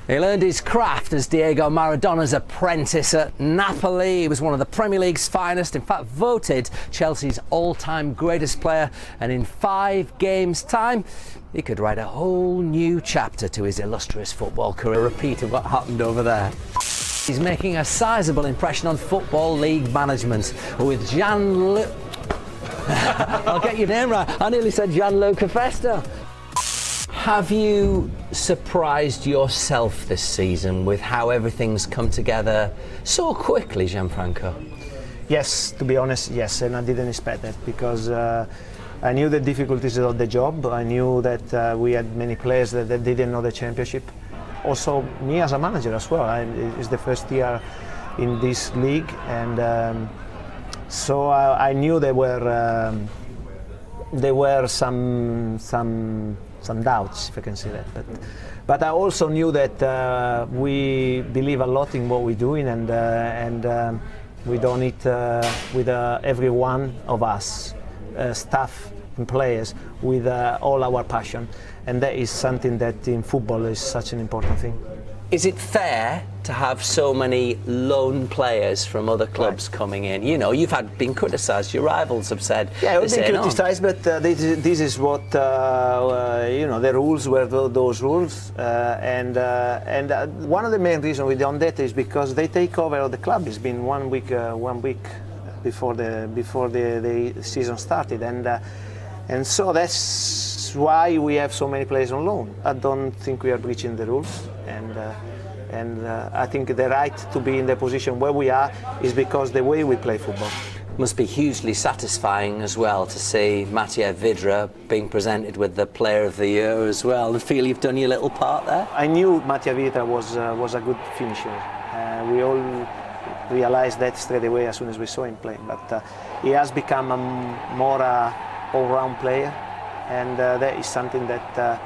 He learned his craft as Diego Maradona's apprentice at Napoli. He was one of the Premier League's finest, in fact voted Chelsea's all-time greatest player, and in 5 games' time he could write a whole new chapter to his illustrious football career. A repeat of what happened over there. He's making a sizable impression on Football League management with Gianluca... I'll get your name right. I nearly said Gianluca Festa. Have you surprised yourself this season with how everything's come together so quickly, Gianfranco? Yes, to be honest, yes, and I didn't expect that because I knew the difficulties of the job. I knew that we had many players that didn't know the championship. Also, me as a manager as well. It's the first year in this league, and so I knew there were some doubts, if I can say that. But I also knew that we believe a lot in what we're doing, and we done it with every one of us, staff and players, with all our passion, and that is something that in football is such an important thing. Is it fair to have so many lone players from other clubs coming in? You know, you've been criticised. Your rivals have said. Yeah, we've been criticised, but this is what you know. The rules were those rules, and one of the main reasons we done that is because they take over the club. It's been 1 week before the season started, and so that's why we have so many players on loan. I don't think we are breaching the rules, and I think the right to be in the position where we are is because the way we play football. Must be hugely satisfying as well to see Matej Vydra being presented with the Player of the Year as well, and feel you've done your little part there. I knew Matej Vydra was a good finisher. We all realised that straight away as soon as we saw him playing, but he has become a more all-round player, and that is something that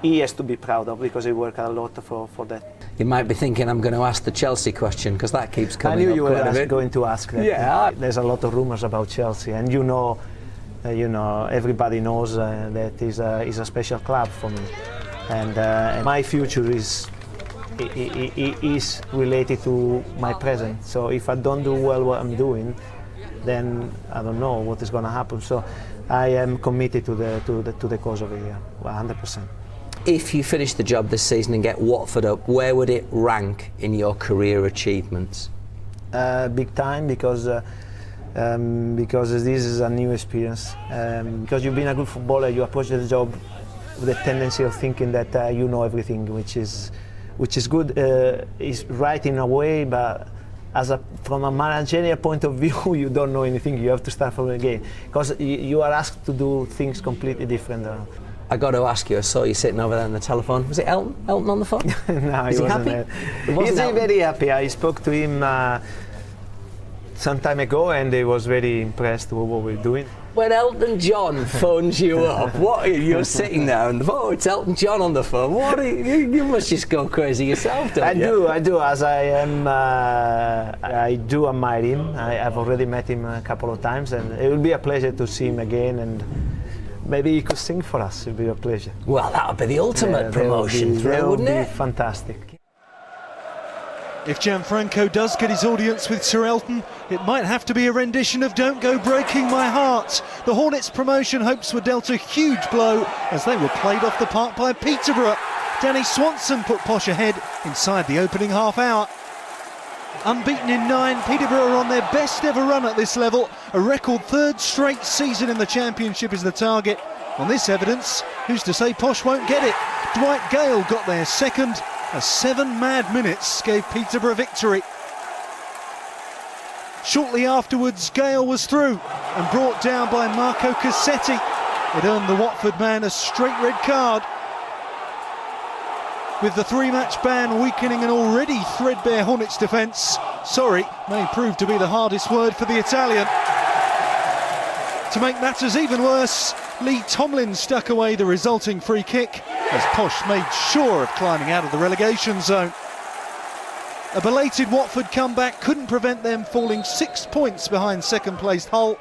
he has to be proud of because he worked a lot for that. You might be thinking I'm going to ask the Chelsea question because that keeps coming up. I knew you quite were going to ask that. Yeah. There's a lot of rumours about Chelsea, and you know, everybody knows that is a special club for me, and my future is related to my present. So if I don't do well what I'm doing, then I don't know what is going to happen. So I am committed to the cause of it, 100%. If you finish the job this season and get Watford up, where would it rank in your career achievements? Big time, because this is a new experience. Because you've been a good footballer, you approach the job with the tendency of thinking that you know everything, which is good. Is right in a way, but from a managerial point of view, you don't know anything. You have to start from again because you are asked to do things completely different. I got to ask you, I saw you sitting over there on the telephone. Was it Elton? Elton on the phone? No, Is he wasn't happy? He's very happy. I spoke to him some time ago, and he was very impressed with what we're doing. When Elton John phones you up, what are you're sitting there and it's Elton John on the phone. What are you must just go crazy yourself, don't you? I do. As I am, I do admire him. I've already met him a couple of times, and it will be a pleasure to see him again. And maybe he could sing for us. It would be a pleasure. Well, that would be the ultimate promotion thrill, wouldn't it? Fantastic. If Gianfranco does get his audience with Sir Elton, it might have to be a rendition of Don't Go Breaking My Heart. The Hornets' promotion hopes were dealt a huge blow as they were played off the park by Peterborough. Danny Swanson put Posh ahead inside the opening half hour. Unbeaten in 9, Peterborough are on their best ever run at this level. A record 3rd straight season in the Championship is the target. On this evidence, who's to say Posh won't get it? Dwight Gale got there second, as 7 mad minutes gave Peterborough victory. Shortly afterwards, Gale was through and brought down by Marco Cassetti. It earned the Watford man a straight red card. With the 3-match ban weakening an already threadbare Hornets defence, sorry may prove to be the hardest word for the Italian. To make matters even worse, Lee Tomlin stuck away the resulting free kick as Posh made sure of climbing out of the relegation zone. A belated Watford comeback couldn't prevent them falling 6 points behind second-placed Hull.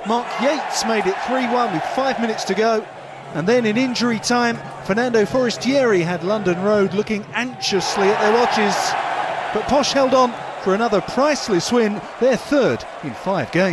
Mark Yates made it 3-1 with 5 minutes to go. And then in injury time, Fernando Forestieri had London Road looking anxiously at their watches, but Posh held on for another priceless win, their third in 5 games.